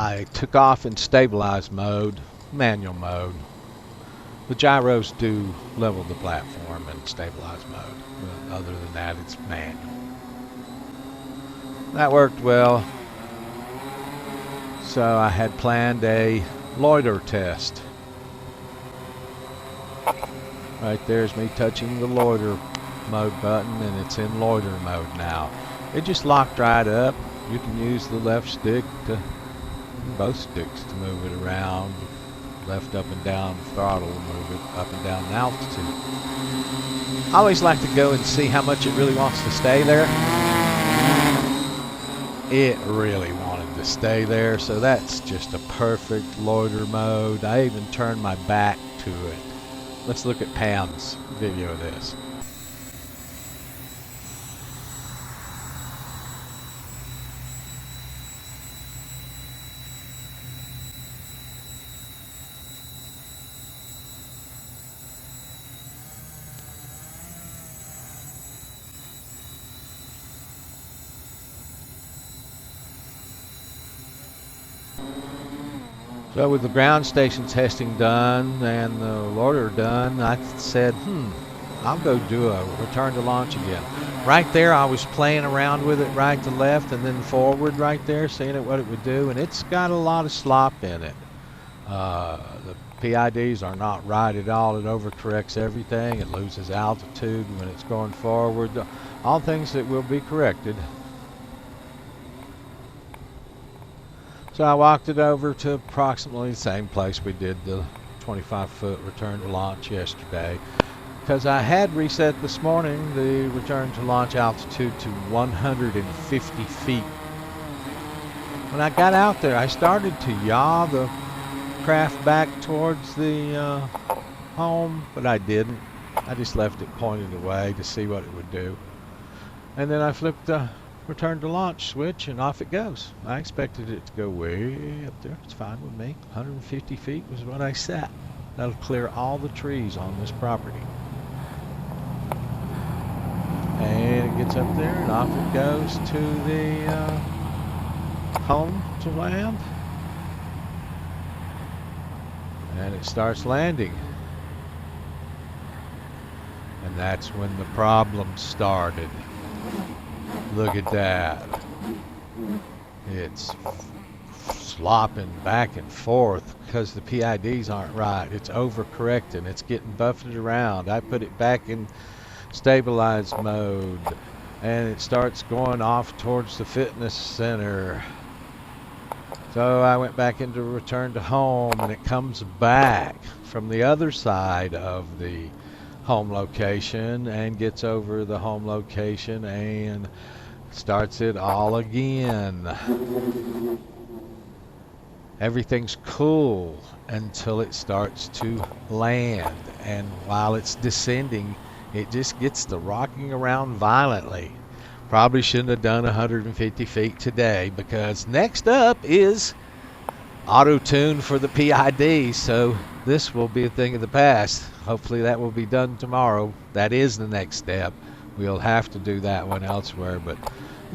I took off in stabilized mode, manual mode. The gyros do level the platform in stabilized mode. But other than that, it's manual. That worked well. So I had planned a loiter test. Right there's me touching the loiter mode button, and it's in loiter mode now. It just locked right up. You can use the left stick to, both sticks, to move it around. Left up and down throttle, move it up and down in altitude. I always like to go and see how much it really wants to stay there. It really wanted to stay there, so that's just a perfect loiter mode. I even turned my back to it. Let's look at Pam's video of this. So with the ground station testing done and the loiter done, I said, I'll go do a return to launch again. Right there, I was playing around with it right to left and then forward right there, seeing what it would do, and it's got a lot of slop in it. The PIDs are not right at all. It overcorrects everything. It loses altitude when it's going forward. All things that will be corrected. So I walked it over to approximately the same place we did the 25-foot return to launch yesterday, because I had reset this morning the return to launch altitude to 150 feet. When I got out there, I started to yaw the craft back towards the home, but I didn't. I just left it pointed away to see what it would do. And then I flipped the return to launch switch and off it goes. I expected it to go way up there. It's fine with me. 150 feet was what I set. That'll clear all the trees on this property. And it gets up there and off it goes to the home to land. And it starts landing. And that's when the problem started. Look at that. It's slopping back and forth because the PIDs aren't right. It's overcorrecting. It's getting buffeted around. I put it back in stabilized mode and it starts going off towards the fitness center. So I went back into return to home, and it comes back from the other side of the home location and gets over the home location and starts it all again. Everything's cool until it starts to land, and while it's descending, it just gets to rocking around violently. Probably shouldn't have done 150 feet today, because next up is auto tune for the PID, so this will be a thing of the past. Hopefully that will be done tomorrow. That is the next step. We'll have to do that one elsewhere, but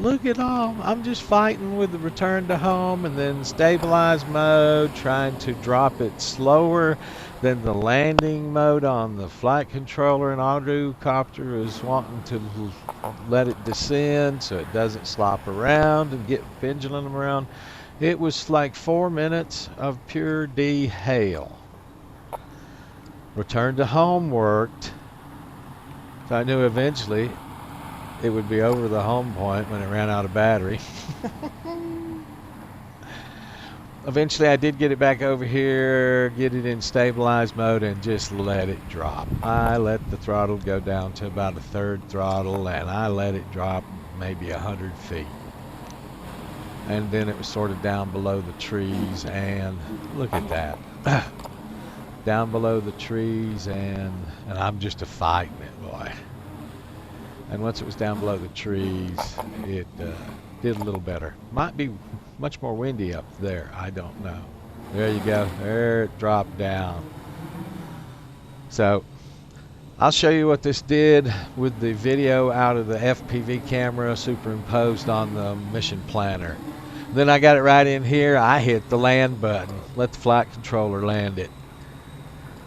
look at all. I'm just fighting with the return to home and then stabilized mode, trying to drop it slower than the landing mode on the flight controller, and autocopter is wanting to let it descend so it doesn't slop around and get pendulum around. It was like 4 minutes of pure D-hail. Return to home worked. So I knew eventually it would be over the home point when it ran out of battery. Eventually I did get it back over here, get it in stabilized mode, and just let it drop. I let the throttle go down to about a third throttle, and I let it drop maybe 100 feet. And then it was sort of down below the trees, and look at that. Down below the trees, and I'm just a-fighting it, boy. And once it was down below the trees, it did a little better. Might be much more windy up there, I don't know. There you go, there it dropped down. So I'll show you what this did with the video out of the FPV camera superimposed on the mission planner. Then I got it right in here. I hit the land button. Let the flight controller land it.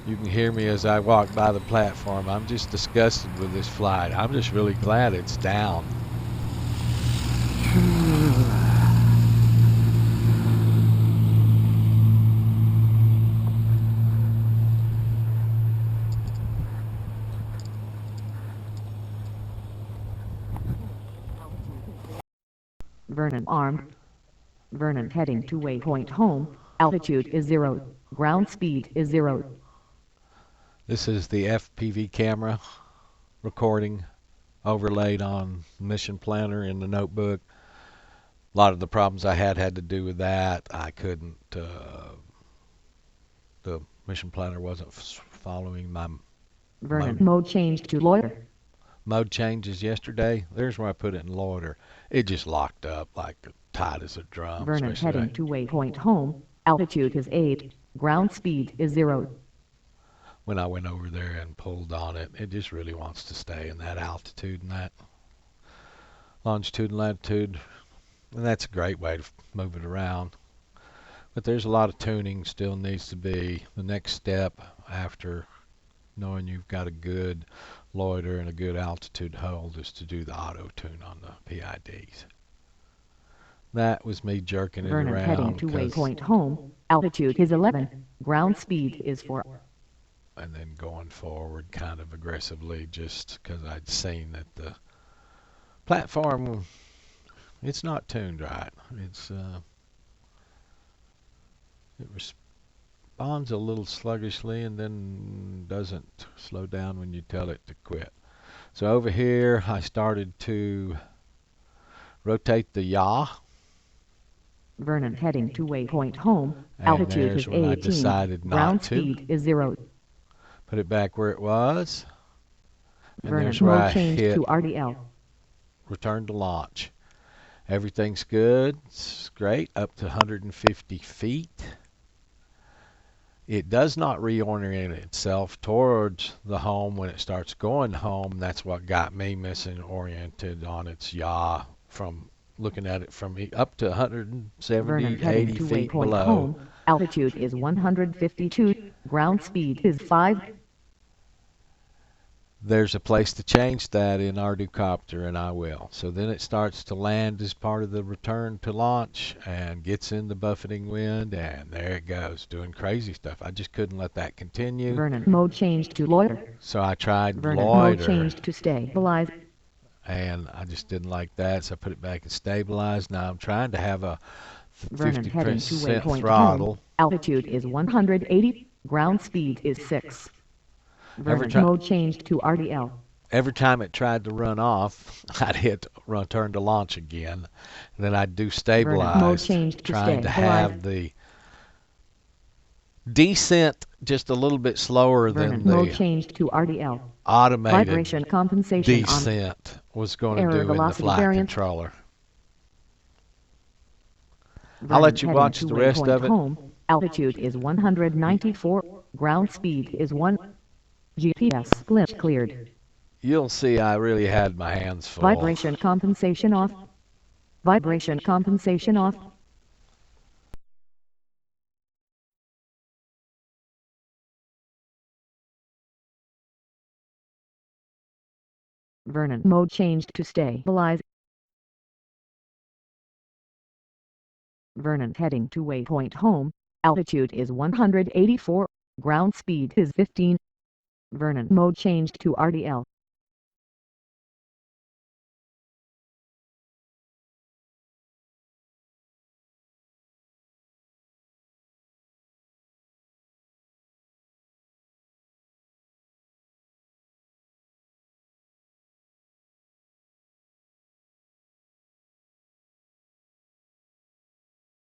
You can hear me as I walk by the platform. I'm just disgusted with this flight. I'm just really glad it's down. Vernon armed. Vernon heading to waypoint home. Altitude is 0. Ground speed is 0. This is the FPV camera recording overlaid on Mission Planner in the notebook. A lot of the problems I had to do with that. I couldn't, the Mission Planner wasn't following my Vernon mode changed to loiter. mode changes yesterday. There's where I put it in loiter. It just locked up like tight as a drum. Vernon heading to waypoint home. Altitude is 8. Ground speed is 0. When I went over there and pulled on it, it just really wants to stay in that altitude and that longitude and latitude. And that's a great way to move it around. But there's a lot of tuning still needs to be. The next step after knowing you've got a good loiter and a good altitude hold is to do the auto tune on the PIDs. That was me jerking it Vernon around. heading to waypoint home. Altitude is 11. Ground speed is 4. And then going forward kind of aggressively just because I'd seen that the platform, it's not tuned right. It responds a little sluggishly and then doesn't slow down when you tell it to quit. So over here I started to rotate the yaw. Vernon heading to waypoint home. And Altitude there's is when I 18. decided Ground not to. speed is 0. Put it back where it was. And Vernon there's where mode I changed hit to RDL. return to launch. Everything's good. It's great. Up to 150 feet. It does not reorient itself towards the home when it starts going home. That's what got me missing oriented on its yaw from looking at it from up to 170, 80 feet below. Home. Altitude is 152. Ground speed is 5. There's a place to change that in Arducopter, and I will. So then it starts to land as part of the return to launch and gets in the buffeting wind, and there it goes, doing crazy stuff. I just couldn't let that continue. Vernon mode changed to loiter. So I tried Vernon loiter. mode changed to stabilize. And I just didn't like that, so I put it back in stabilize. Now I'm trying to have a Vernon heading to 50% waypoint throttle. home. Altitude is 180. Ground speed is 6. Vernon mode changed to RDL. Every time it tried to run off, I'd hit return to launch again. And then I'd do stabilize, trying to have the descent just a little bit slower than the mode changed to RDL. automated Vibration compensation descent was going to error do in the velocity flight variance. controller. Vernon I'll let you heading watch to the rest of it. Home. Altitude is 194. Ground speed is 1. GPS glitch cleared. You'll see I really had my hands full. Vibration compensation off. Vibration compensation off. Vernon mode changed to stabilize. Vernon heading to waypoint home. Altitude is 184. Ground speed is 15. Vernon mode changed to RDL.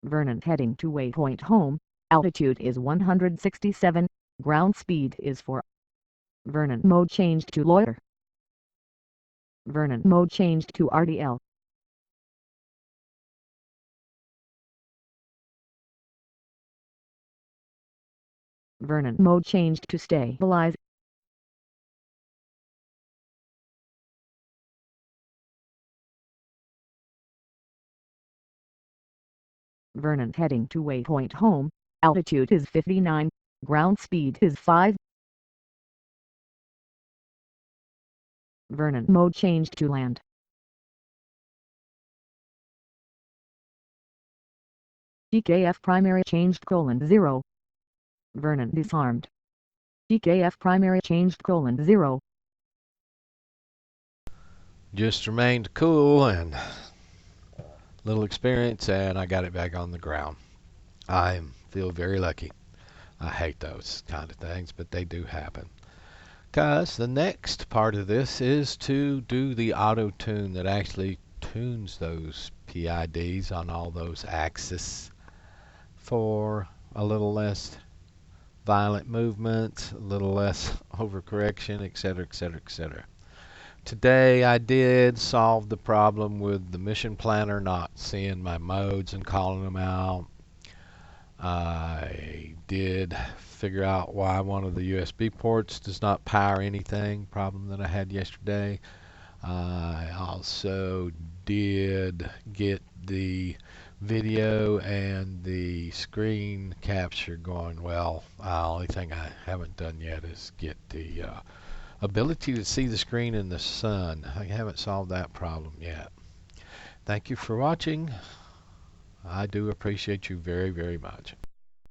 Vernon heading to waypoint home. Altitude is 167. Ground speed is 4. Vernon mode changed to loiter. Vernon mode changed to RDL. Vernon mode changed to stabilize. Vernon heading to waypoint home, altitude is 59, ground speed is 5. Vernon mode changed to land. DKF primary changed :0. Vernon disarmed. DKF primary changed :0. Just remained cool and little experience, and I got it back on the ground. I feel very lucky. I hate those kind of things, but they do happen. Because the next part of this is to do the auto tune that actually tunes those PIDs on all those axes for a little less violent movement, a little less overcorrection, etc., etc., etc. Today I did solve the problem with the mission planner not seeing my modes and calling them out. I did figure out why one of the USB ports does not power anything, problem that I had yesterday. I also did get the video and the screen capture going well. Only thing I haven't done yet is get the ability to see the screen in the sun. I haven't solved that problem yet. Thank you for watching. I do appreciate you very, very much.